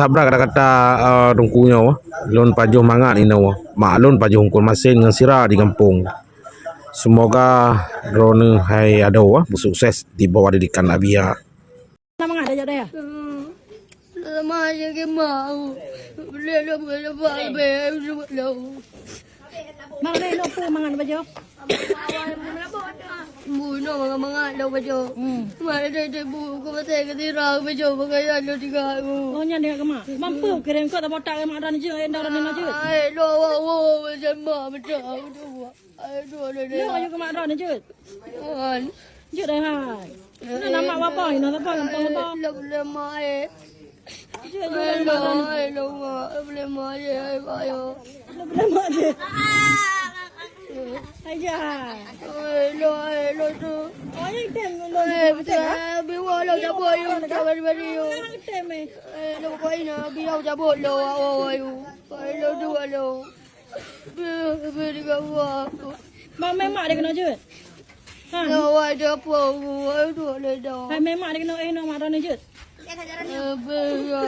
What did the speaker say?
tabrak kata-kata rungkunya lon pajuh mangat ina maklun pajuh hungkul masin dengan sira di kampung. Semoga drone hai ada bersukses di bawah didikan Abia. Nama ngada aja deh. Lama aja ke mau. Boleh lo. Mang deh lo pu mangan baju. Buno mga daw ba jo? Mara dai bu ko ba te ke ra ba jo ba ga lo tiga bu. Oh nya dia kema. Mampu kirim kau tak botak mak dan je endar dan je. Ai lo wo ba jan ma ba jo. Ai do le le. Yo ayo kemak dan je. An. Je dah hai. Nama apa ini? Nama apa? Nama apa? Lo ma ai. Je Ai lo ma le ma ai ba yo. Nama je. Aja. Ai lo tu. Oh yang tem lo. Bi wo lo ja bo yo ta ba ba yo. Tem eh. Lo ko ina bi yo ja bo lo ai lo du lo. Bi ga wa. Mang memak dia kena je. Ha. Lo wa ja po ai du le do. Hai memak dia kena no mak dan je. Bi ya.